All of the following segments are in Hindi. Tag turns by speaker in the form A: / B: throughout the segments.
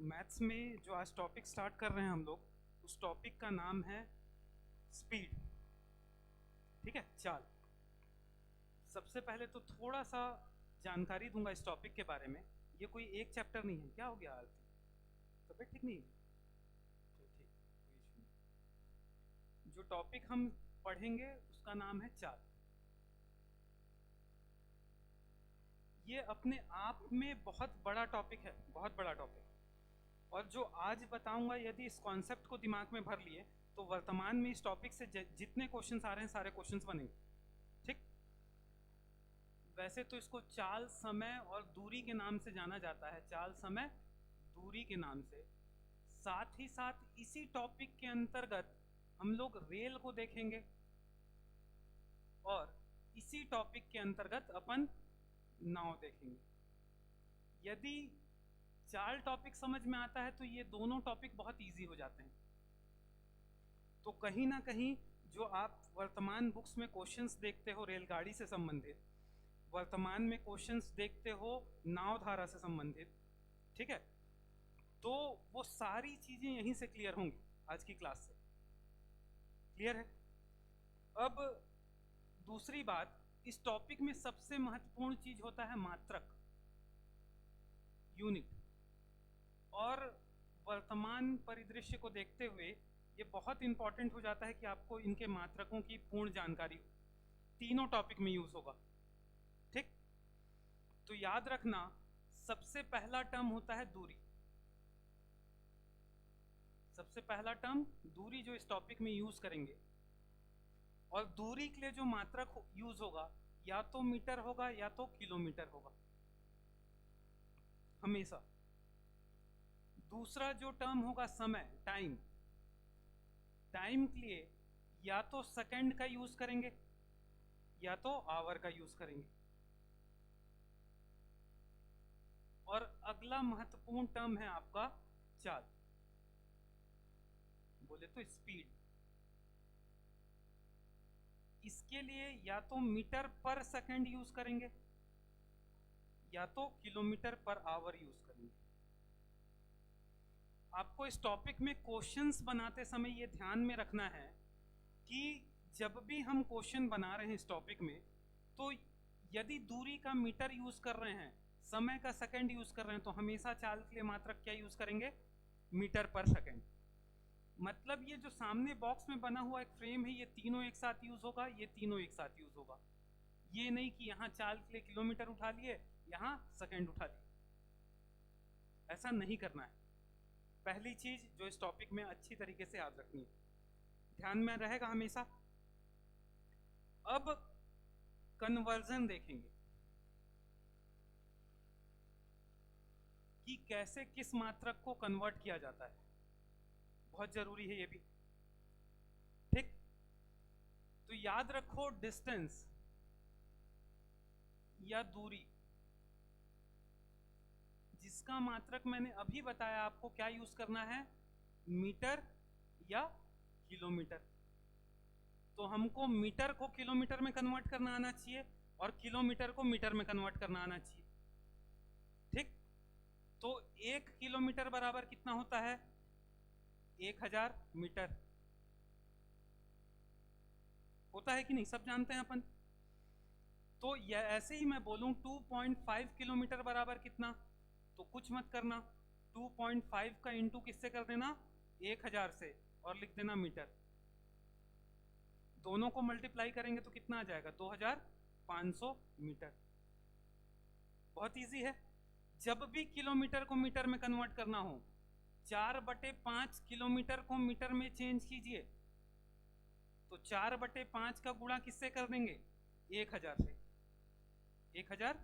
A: मैथ्स में जो आज टॉपिक स्टार्ट कर रहे हैं हम लोग, उस टॉपिक का नाम है स्पीड। ठीक है, चाल। सबसे पहले तो थोड़ा सा जानकारी दूंगा इस टॉपिक के बारे में। ये कोई एक चैप्टर नहीं है। क्या हो गया आरती, तबीयत ठीक नहीं है? तो ठीक, कोई इशू नहीं। जो टॉपिक हम पढ़ेंगे उसका नाम है चाल। ये अपने आप में बहुत बड़ा टॉपिक है, बहुत बड़ा टॉपिक। और जो आज बताऊंगा, यदि इस कॉन्सेप्ट को दिमाग में भर लिए तो वर्तमान में इस टॉपिक से जितने क्वेश्चंस आ रहे हैं सारे क्वेश्चंस बनेंगे। ठीक। वैसे तो इसको चाल, समय और दूरी के नाम से जाना जाता है। चाल, समय, दूरी के नाम से। साथ ही साथ इसी टॉपिक के अंतर्गत हम लोग रेल को देखेंगे और इसी टॉपिक के अंतर्गत अपन नाव देखेंगे। यदि चाल टॉपिक समझ में आता है तो ये दोनों टॉपिक बहुत इजी हो जाते हैं। तो कहीं ना कहीं जो आप वर्तमान बुक्स में क्वेश्चंस देखते हो रेलगाड़ी से संबंधित, वर्तमान में क्वेश्चंस देखते हो नाव धारा से संबंधित, ठीक है, तो वो सारी चीजें यहीं से क्लियर होंगी आज की क्लास से। क्लियर है? अब दूसरी बात, इस टॉपिक में सबसे महत्वपूर्ण चीज होता है मात्रक, यूनिट। और वर्तमान परिदृश्य को देखते हुए ये बहुत इंपॉर्टेंट हो जाता है कि आपको इनके मात्रकों की पूर्ण जानकारी हो। तीनों टॉपिक में यूज होगा। ठीक। तो याद रखना, सबसे पहला टर्म होता है दूरी। सबसे पहला टर्म दूरी जो इस टॉपिक में यूज करेंगे। और दूरी के लिए जो मात्रक यूज होगा या तो मीटर होगा या तो किलोमीटर होगा, हमेशा। दूसरा जो टर्म होगा समय, टाइम। टाइम के लिए या तो सेकंड का यूज करेंगे या तो आवर का यूज करेंगे। और अगला महत्वपूर्ण टर्म है आपका चाल, बोले तो स्पीड। इसके लिए या तो मीटर पर सेकंड यूज करेंगे या तो किलोमीटर पर आवर यूज करेंगे। आपको इस टॉपिक में क्वेश्चंस बनाते समय ये ध्यान में रखना है कि जब भी हम क्वेश्चन बना रहे हैं इस टॉपिक में, तो यदि दूरी का मीटर यूज कर रहे हैं, समय का सेकंड यूज कर रहे हैं, तो हमेशा चाल के लिए मात्रक क्या यूज करेंगे? मीटर पर सेकंड। मतलब ये जो सामने बॉक्स में बना हुआ एक फ्रेम है, ये तीनों एक साथ यूज होगा, ये तीनों एक साथ यूज होगा। ये नहीं कि यहाँ चाल के लिए किलोमीटर उठा लिए, यहाँ सेकंड उठा लिए। ऐसा नहीं करना है। पहली चीज जो इस टॉपिक में अच्छी तरीके से याद रखनी है, ध्यान में रहेगा हमेशा। अब कन्वर्जन देखेंगे कि कैसे किस मात्रक को कन्वर्ट किया जाता है। बहुत जरूरी है ये भी। ठीक। तो याद रखो, डिस्टेंस या दूरी, जिसका मात्रक मैंने अभी बताया आपको क्या यूज करना है, मीटर या किलोमीटर। तो हमको मीटर को किलोमीटर में कन्वर्ट करना आना चाहिए और किलोमीटर को मीटर में कन्वर्ट करना आना चाहिए। ठीक। तो 1 किलोमीटर बराबर कितना होता है? 1000 मीटर होता है कि नहीं? सब जानते हैं अपन। तो यह ऐसे ही मैं बोलूं 2.5 किलोमीटर बराबर कितना, तो कुछ मत करना, 2.5 का इंटू किससे कर देना? 1000 से, और लिख देना मीटर। दोनों को मल्टीप्लाई करेंगे तो कितना आ जाएगा? 2500 मीटर। बहुत इजी है। जब भी किलोमीटर को मीटर में कन्वर्ट करना हो, 4/5 किलोमीटर को मीटर में चेंज कीजिए, तो 4/5 का गुणा किससे कर देंगे? 1000 से। 1000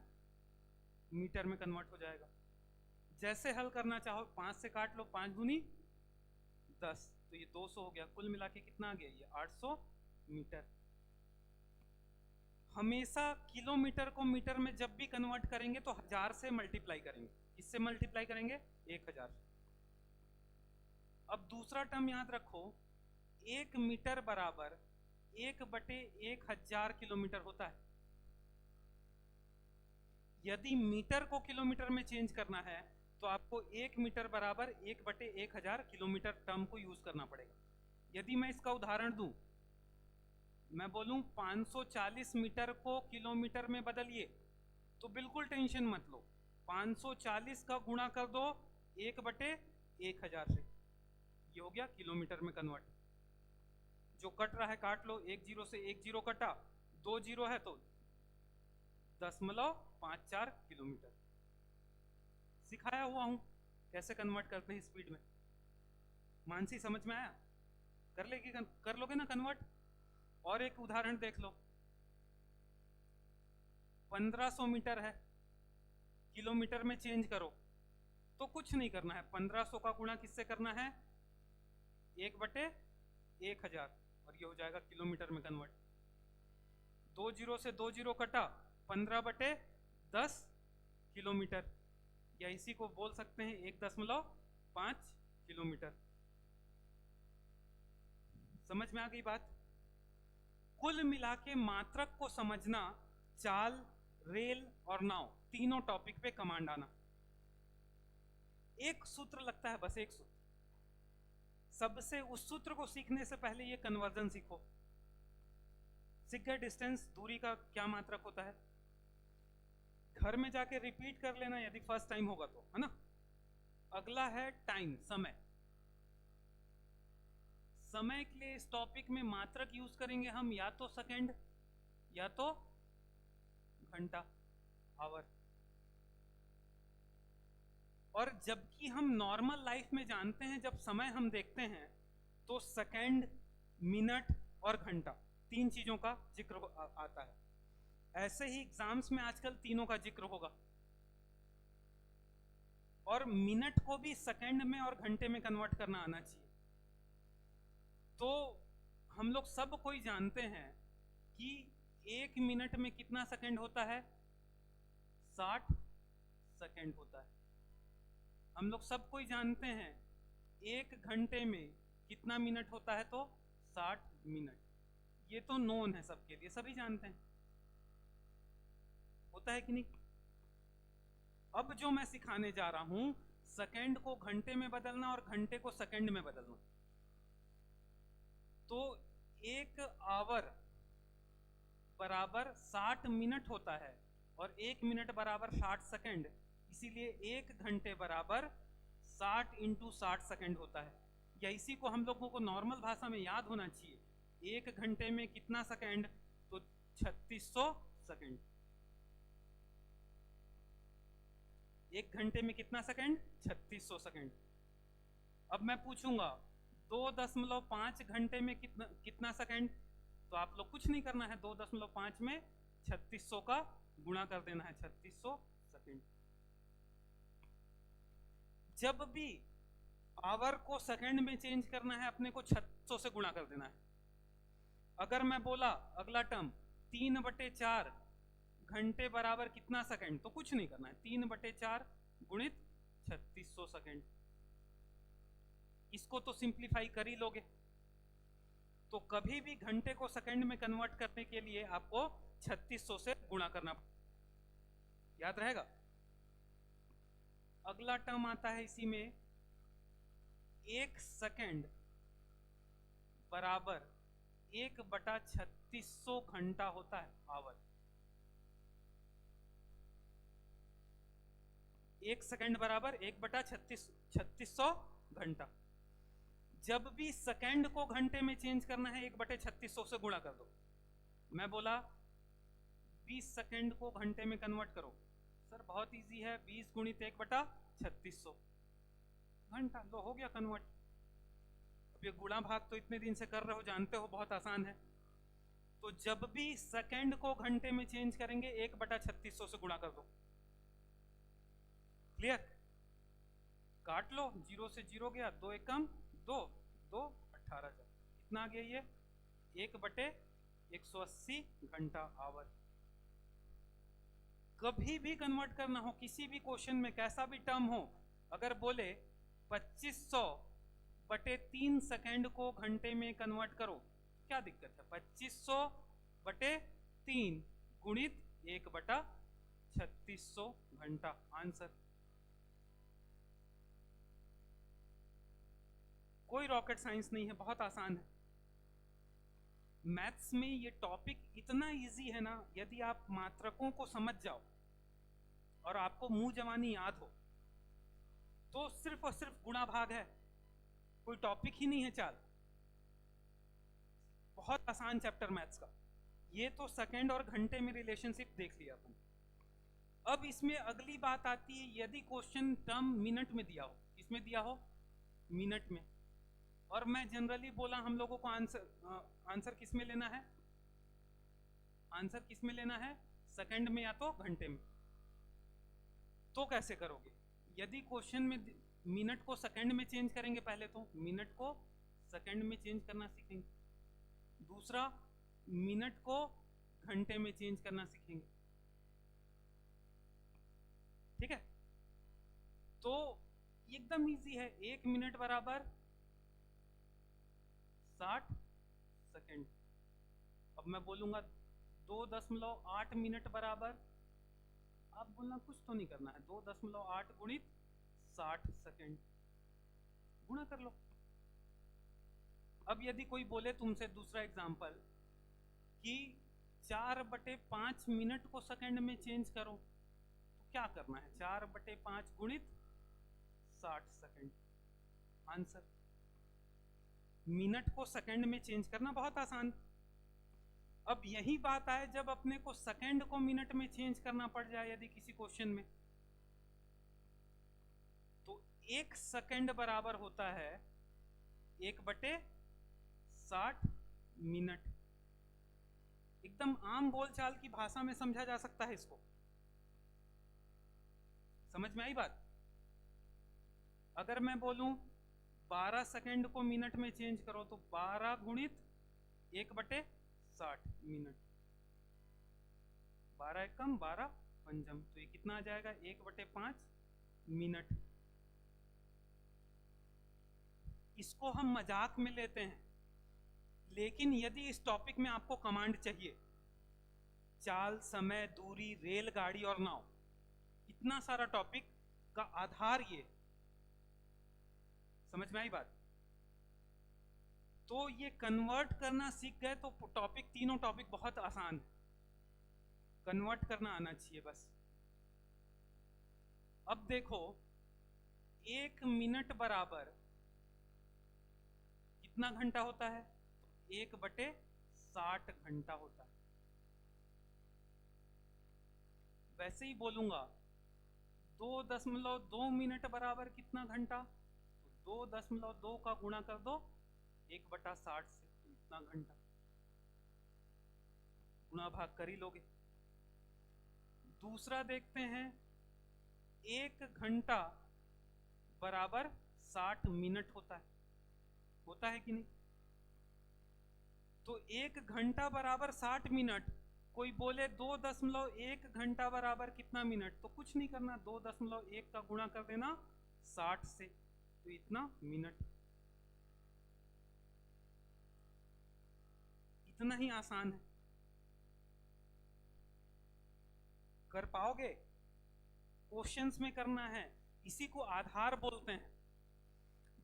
A: मीटर में कन्वर्ट हो जाएगा। जैसे हल करना चाहो, 5 से काट लो, 5 दूनी 10, तो ये 200 हो गया। कुल मिला के कितना आ गया? ये 800 मीटर। हमेशा किलोमीटर को मीटर में जब भी कन्वर्ट करेंगे तो 1000 से मल्टीप्लाई करेंगे। किससे मल्टीप्लाई करेंगे? 1000 से। अब दूसरा टर्म याद रखो, 1 मीटर बराबर 1/1000 किलोमीटर होता है। यदि मीटर को किलोमीटर में चेंज करना है तो आपको 1 मीटर बराबर 1/1000 किलोमीटर टर्म को यूज करना पड़ेगा। यदि मैं इसका उदाहरण दूं, मैं बोलूं 540 मीटर को किलोमीटर में बदलिए, तो बिल्कुल टेंशन मत लो, 540 का गुणा कर दो 1/1000 से, ये हो गया किलोमीटर में कन्वर्ट। जो कट रहा है काट लो, 1 जीरो से 1 जीरो कटा, 2 जीरो है तो 0.54 किलोमीटर। सिखाया हुआ हूं कैसे कन्वर्ट करते हैं स्पीड में। मानसी समझ में आया? कर लोगे ना कन्वर्ट? और एक उदाहरण देख लो, 1500 मीटर है, किलोमीटर में चेंज करो, तो कुछ नहीं करना है, 1500 का गुणा किससे करना है? 1/1000, और ये हो जाएगा किलोमीटर में कन्वर्ट। 2 जीरो से 2 जीरो कटा, 15/10 किलोमीटर, या इसी को बोल सकते हैं 1.5 किलोमीटर। समझ में आ गई बात? कुल मिला के मात्रक को समझना, चाल, रेल और नाव तीनों टॉपिक पे कमांड आना। एक सूत्र लगता है, बस एक सूत्र। सबसे उस सूत्र को सीखने से पहले ये कन्वर्जन सीखो। सीख गए डिस्टेंस, दूरी का क्या मात्रक होता है? घर में जाके रिपीट कर लेना यदि फर्स्ट टाइम होगा तो, है ना। अगला है टाइम, समय। समय के लिए इस टॉपिक में मात्रक यूज करेंगे हम या तो सेकंड या तो घंटा, आवर। और जबकि हम नॉर्मल लाइफ में जानते हैं, जब समय हम देखते हैं तो सेकंड, मिनट और घंटा, तीन चीजों का जिक्र आता है। ऐसे ही एग्जाम्स में आजकल तीनों का जिक्र होगा। और मिनट को भी सेकंड में और घंटे में कन्वर्ट करना आना चाहिए। तो हम लोग सब कोई जानते हैं कि 1 मिनट में कितना सेकंड होता है? 60 सेकंड होता है। हम लोग सब कोई जानते हैं 1 घंटे में कितना मिनट होता है? तो 60 मिनट। ये तो नोन है सबके लिए, सभी जानते हैं, होता है कि नहीं? अब जो मैं सिखाने जा रहा हूं, सेकंड को घंटे में बदलना और घंटे को सेकंड में बदलना। तो 1 आवर बराबर 60 मिनट होता है और 1 मिनट बराबर 60 सेकंड, इसीलिए 1 घंटे बराबर 60 × 60 सेकंड होता है। या इसी को हम लोगों को नॉर्मल भाषा में याद होना चाहिए, 1 घंटे में कितना सेकंड? तो 3600 सेकंड। 1 घंटे में कितना सेकंड? 3600 सेकंड। अब मैं पूछूंगा 2.5 घंटे में कितना सेकंड? तो आप लोग कुछ नहीं करना है, 2.5 में 3600 का गुणा कर देना है, 3600 सेकंड। जब भी आवर को सेकंड में चेंज करना है, अपने को 3600 से गुणा कर देना है। अगर मैं बोला अगला टर्म 3/4 घंटे बराबर कितना सेकंड? तो कुछ नहीं करना है, 3/4 गुणित 3600 सेकंड। इसको तो सिंप्लीफाई कर ही लोगे। तो कभी भी घंटे को सेकंड में कन्वर्ट करने के लिए आपको 3600 से गुणा करना, याद रहेगा। अगला टर्म आता है इसी में, 1 सेकंड बराबर 1/3600 घंटा होता है, आवर। 1 सेकंड बराबर 1/3600 घंटा। जब भी सेकंड को घंटे में चेंज करना है, 1/3600 से गुणा कर दो। मैं बोला 20 सेकंड को घंटे में कन्वर्ट करो, सर बहुत इजी है, 20 गुणित 1/3600 घंटा, लो हो गया कन्वर्ट। अब ये गुणा भाग तो इतने दिन से कर रहे हो, जानते हो बहुत आसान है। तो जब भी सेकंड को घंटे में चेंज करेंगे, 1/3600 से गुणा कर दो। क्लियर? काट लो, 0 से 0 गया, 2 एकम 2, 2 18 कितना आ गया? ये 1/180 घंटा, आवर। कभी भी कन्वर्ट करना हो किसी भी क्वेश्चन में, कैसा भी टर्म हो, अगर बोले 2500/3 सेकंड को घंटे में कन्वर्ट करो, क्या दिक्कत है? 2500/3 गुणित 1/3600 घंटा, आंसर। कोई रॉकेट साइंस नहीं है, बहुत आसान है। मैथ्स में ये टॉपिक इतना इजी है ना, यदि आप मात्रकों को समझ जाओ और आपको मुंह जवानी याद हो तो सिर्फ और सिर्फ गुणा भाग है, कोई टॉपिक ही नहीं है चाल। बहुत आसान चैप्टर मैथ्स का। ये तो सेकंड और घंटे में रिलेशनशिप देख लिया अपन। अब इसमें अगली बात आती है, यदि क्वेश्चन टर्म मिनट में दिया हो, किसमें दिया हो, मिनट में, और मैं जनरली बोला हम लोगों को आंसर किस में लेना है, आंसर किस में लेना है, सेकंड में या तो घंटे में। तो कैसे करोगे? यदि क्वेश्चन में मिनट को सेकंड में चेंज करेंगे, पहले तो मिनट को सेकंड में चेंज करना सीखेंगे, दूसरा मिनट को घंटे में चेंज करना सीखेंगे, ठीक है। तो एकदम इजी है, 1 मिनट बराबर 60 सेकंड। अब मैं बोलूंगा 2.8 मिनट बराबर, आप बोलना कुछ तो नहीं करना है, 2.8 गुणित 60 सेकंड, गुणा कर लो। अब यदि कोई बोले तुमसे दूसरा एग्जांपल कि 4/5 मिनट को सेकंड में चेंज करो, तो क्या करना है, 4/5 गुणित 60 सेकंड, आंसर। मिनट को सेकंड में चेंज करना बहुत आसान। अब यही बात आए जब अपने को सेकंड को मिनट में चेंज करना पड़ जाए यदि किसी क्वेश्चन में, तो 1 सेकंड बराबर होता है 1/60 मिनट। एकदम आम बोलचाल की भाषा में समझा जा सकता है इसको, समझ में आई बात? अगर मैं बोलूं 12 सेकंड को मिनट में चेंज करो, तो 12 गुणित 1/60 मिनट, 12 एकम 12 पंजम, तो ये कितना आ जाएगा, 1/5 मिनट। इसको हम मजाक में लेते हैं, लेकिन यदि इस टॉपिक में आपको कमांड चाहिए, चाल, समय, दूरी, रेलगाड़ी और नाव, इतना सारा टॉपिक का आधार ये, समझ में आई बात? तो ये कन्वर्ट करना सीख गए तो टॉपिक, तीनों टॉपिक बहुत आसान है, कन्वर्ट करना आना चाहिए बस। अब देखो 1 मिनट बराबर कितना घंटा होता है, 1/60 घंटा होता है। वैसे ही बोलूंगा 2.2 मिनट बराबर कितना घंटा, तो 2.2 का गुणा कर दो 1/60 से, तो इतना घंटा, गुणा भाग कर ही लोगे। दूसरा देखते हैं, 1 घंटा बराबर 60 मिनट होता है कि नहीं? तो 1 घंटा बराबर 60 मिनट। कोई बोले 2.1 घंटा बराबर कितना मिनट, तो कुछ नहीं करना, 2.1 का गुणा कर देना 60 से, तो इतना मिनट। इतना ही आसान है, कर पाओगे? क्वेश्चंस में करना है, इसी को आधार बोलते हैं।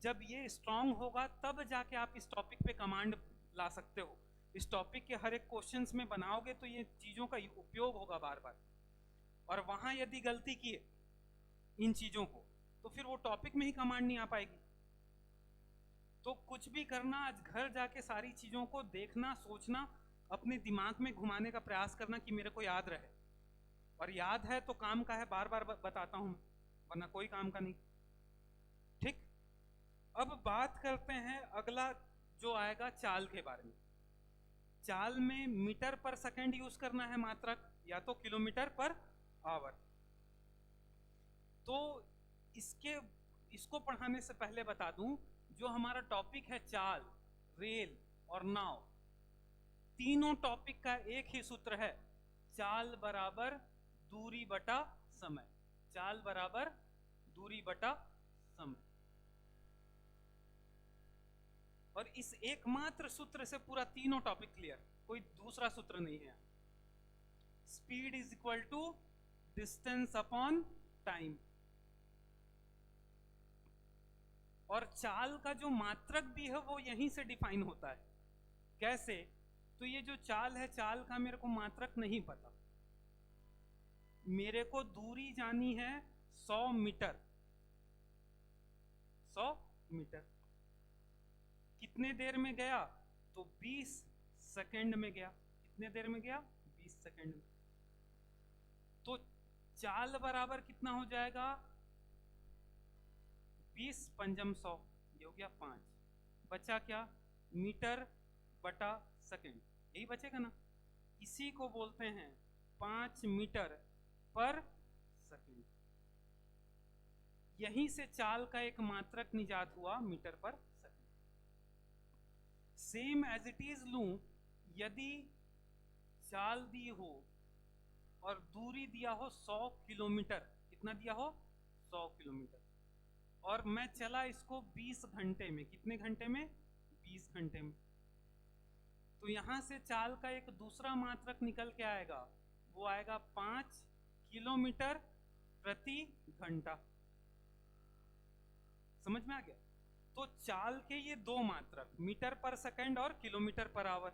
A: जब ये स्ट्रांग होगा तब जाके आप इस टॉपिक पे कमांड ला सकते हो। इस टॉपिक के हर एक क्वेश्चंस में बनाओगे तो ये चीजों का उपयोग होगा बार बार, और वहां यदि गलती किए इन चीजों को, तो फिर वो टॉपिक में ही कमांड नहीं आ पाएगी। तो कुछ भी करना, आज घर जाके सारी चीजों को देखना, सोचना, अपने दिमाग में घुमाने का प्रयास करना कि मेरे को याद रहे, और याद है तो काम का है, बार बार बताता हूं, वरना कोई काम का नहीं, ठीक। अब बात करते हैं अगला जो आएगा, चाल के बारे में। चाल में मीटर पर सेकंड यूज करना है मात्रक, या तो किलोमीटर पर आवर। तो इसको पढ़ाने से पहले बता दूं, जो हमारा टॉपिक है चाल, रेल और नाव, तीनों टॉपिक का एक ही सूत्र है, चाल बराबर दूरी बटा समय। चाल बराबर दूरी बटा समय, और इस एकमात्र सूत्र से पूरा तीनों टॉपिक क्लियर, कोई दूसरा सूत्र नहीं है। Speed is equal to distance upon time. और चाल का जो मात्रक भी है वो यहीं से डिफाइन होता है। कैसे? तो ये जो चाल है, चाल का मेरे को मात्रक नहीं पता, मेरे को दूरी जानी है 100 मीटर। 100 मीटर कितने देर में गया? तो 20 सेकंड में गया। कितने देर में गया? 20 सेकंड में। तो चाल बराबर कितना हो जाएगा? 20 पंजम 100, ये हो गया 5। बचा क्या? मीटर बटा सेकंड, यही बचेगा ना। इसी को बोलते हैं 5 मीटर पर सेकंड। यहीं से चाल का एक मात्रक निजात हुआ, मीटर पर second. Same as it is लूं, यदि चाल दी हो और दूरी दिया हो 100 किलोमीटर, कितना दिया हो? 100 किलोमीटर, और मैं चला इसको 20 घंटे में। कितने घंटे में? 20 घंटे में। तो यहां से चाल का एक दूसरा मात्रक निकल के आएगा, वो आएगा 5 किलोमीटर प्रति घंटा। समझ में आ गया? तो चाल के ये दो मात्रक, मीटर पर सेकंड और किलोमीटर पर आवर।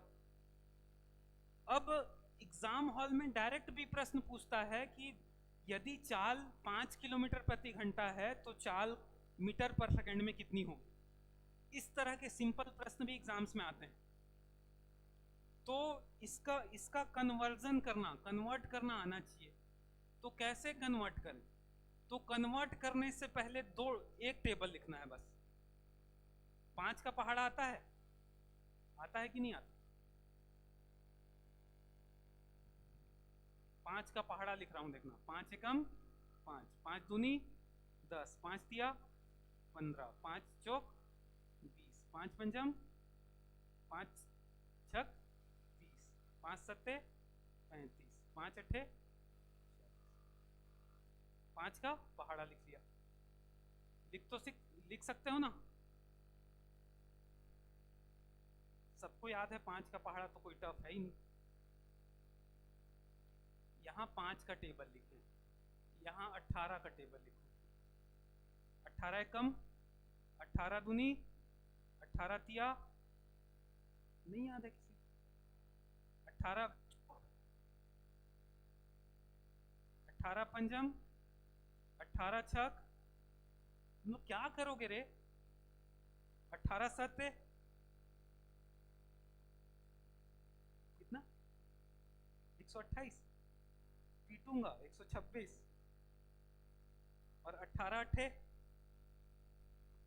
A: अब एग्जाम हॉल में डायरेक्ट भी प्रश्न पूछता है कि यदि चाल 5 किलोमीटर प्रति घंटा है तो चाल मीटर पर सेकंड में कितनी होगी। इस तरह के सिंपल प्रश्न भी एग्जाम्स में आते हैं। तो इसका कन्वर्जन करना, कन्वर्ट करना आना चाहिए। तो कैसे कन्वर्ट करें? तो कन्वर्ट करने से पहले एक टेबल लिखना है बस। 5 का पहाड़ा आता है? आता है कि नहीं आता? 5 का पहाड़ा लिख रहा हूं, देखना। 5 एकम 5, 5 दूनी 10, 5 तिया 15, 5 चौक 20, 5 पंजम 5 छक 30, 5 सत्ते 35, 5 अट्ठे 5 का पहाड़ा लिख लिया। लिख सकते हो ना? सबको याद है 5 का पहाड़ा, तो कोई टफ है ही नहीं। यहाँ 5 का टेबल लिखें, यहाँ 18 का टेबल लिखो। 18 एकम 18 दूनी 18 तिया, नहीं याद है किसी? 18 पंजम 18 छक, तुम लोग क्या करोगे रे? 18 सत्ते कितना? 128, पीटूंगा 126, और 18 अट्ठे,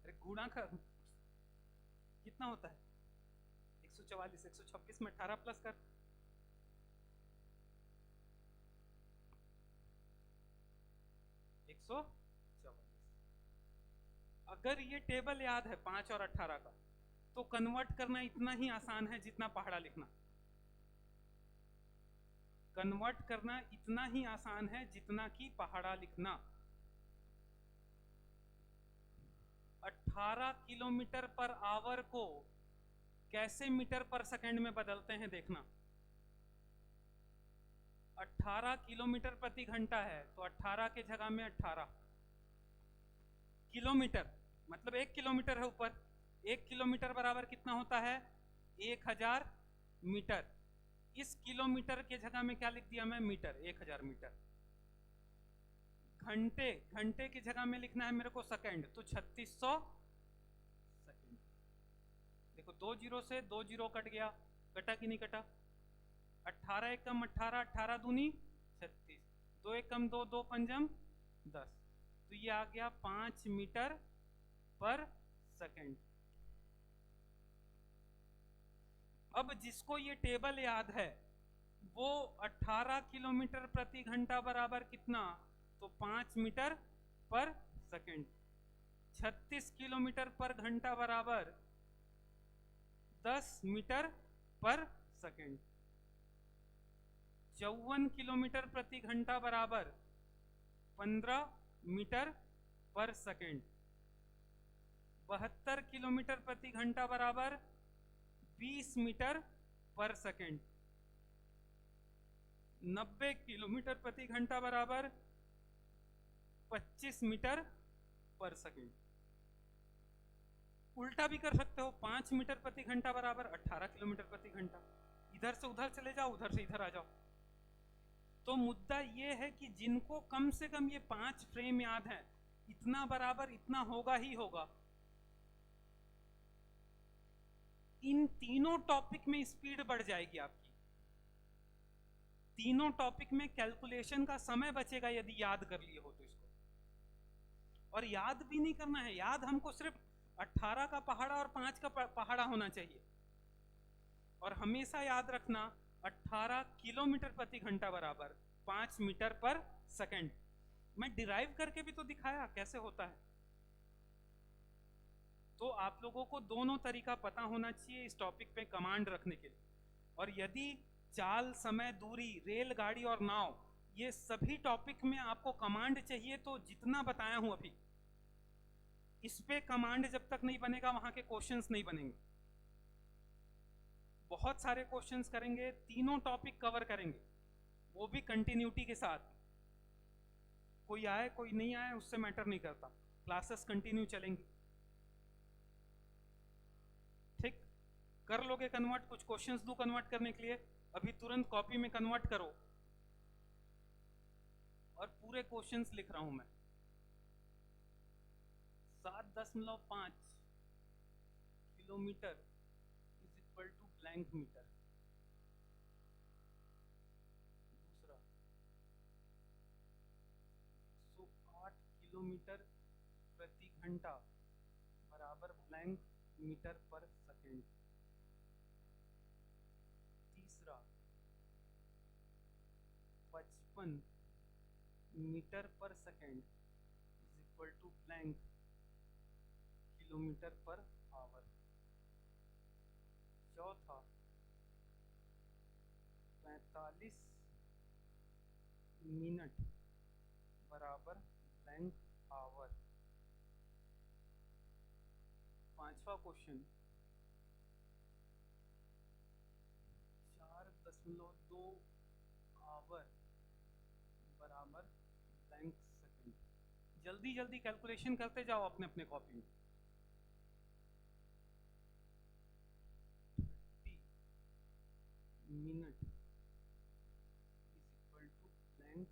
A: अरे गुणा कर, कितना होता है? 144। 126 में 18 प्लस कर, 144। अगर ये टेबल याद है 5 और 18 का, तो कन्वर्ट करना इतना ही आसान है जितना पहाड़ा लिखना। कन्वर्ट करना इतना ही आसान है जितना कि पहाड़ा लिखना। 18 किलोमीटर पर आवर को कैसे मीटर पर सेकंड में बदलते हैं देखना। 18 किलोमीटर प्रति घंटा है, तो 18 के जगह में 18 किलोमीटर, मतलब 1 किलोमीटर है ऊपर। 1 किलोमीटर बराबर कितना होता है? 1000 मीटर। इस किलोमीटर के जगह में क्या लिख दिया मैं? Metre, 1000 metre. घंटे, घंटे की जगह में लिखना है मेरे को सेकंड, तो 3600 सेकंड। देखो 2 जीरो से 2 जीरो कट गया, कटा कि नहीं कटा? 18 एकम 18, 18 दूनी 36, 2 एकम 2, 2 पंजम 10, तो ये आ गया 5 मीटर पर सेकंड। अब जिसको ये टेबल याद है वो 18 किलोमीटर प्रति घंटा बराबर कितना? तो 5 मीटर पर सेकंड। 36 किलोमीटर पर घंटा बराबर 10 मीटर पर सेकंड। 54 किलोमीटर प्रति घंटा बराबर 15 मीटर पर सेकंड। 72 किलोमीटर प्रति घंटा बराबर 20 मीटर पर सेकंड। 90 किलोमीटर प्रति घंटा बराबर 25 मीटर पर सेकंड। उल्टा भी कर सकते हो, 5 मीटर प्रति घंटा बराबर 18 किलोमीटर प्रति घंटा। इधर से उधर चले जाओ, उधर से इधर आ जाओ। तो मुद्दा ये है कि जिनको कम से कम ये 5 फ्रेम याद है, इतना बराबर इतना होगा ही होगा, इन तीनों टॉपिक में स्पीड बढ़ जाएगी आपकी। तीनों टॉपिक में कैलकुलेशन का समय बचेगा यदि याद कर लिए हो तो इसको। और याद भी नहीं करना है, याद हमको सिर्फ 18 का पहाड़ा और 5 का पहाड़ा होना चाहिए। और हमेशा याद रखना 18 किलोमीटर प्रति घंटा बराबर 5 मीटर पर सेकंड। मैं डिराइव करके भी तो दिखाया कैसे होता है। तो आप लोगों को दोनों तरीका पता होना चाहिए इस टॉपिक पे कमांड रखने के लिए। और यदि चाल, समय, दूरी, रेलगाड़ी और नाव, ये सभी टॉपिक में आपको कमांड चाहिए, तो जितना बताया हूं अभी, इस पे कमांड जब तक नहीं बनेगा वहां के क्वेश्चंस नहीं बनेंगे। बहुत सारे क्वेश्चंस करेंगे, तीनों टॉपिक कवर करेंगे, वो भी कंटिन्यूटी के साथ। कोई आए कोई नहीं आए उससे मैटर नहीं करता, क्लासेस कंटिन्यू चलेंगी। ठीक, कर लोगे कन्वर्ट? कुछ क्वेश्चंस दूं कन्वर्ट करने के लिए? अभी तुरंत कॉपी में कन्वर्ट करो। और पूरे क्वेश्चंस लिख रहा हूं मैं। 7.5 kilometre is equal to blank metre. दूसरा 108 किलोमीटर प्रति घंटा बराबर ब्लैंक मीटर पर सेकेंड। तीसरा 55 मीटर पर second is equal to blank kilometre पर आवर। चौथा 45 मिनट बराबर ब्लैंक आवर। पांचवा क्वेश्चन 4.2 आवर बराबर ब्लैंक सेकंड। जल्दी जल्दी कैलकुलेशन करते जाओ अपने अपने कॉपी में। 30 minute is equal to blank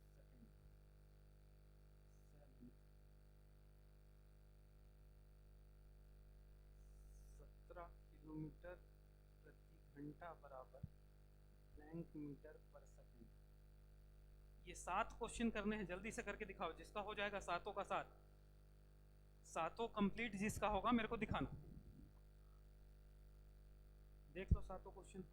A: second. 17 kilometre प्रति घंटा बराबर ब्लैंक मीटर पर सेकंड। ये 7 क्वेश्चन करने हैं, जल्दी से करके दिखाओ। जिसका हो जाएगा सातों का साथ, सातों कंप्लीट जिसका होगा मेरे को दिखाना। देख लो सातों क्वेश्चन।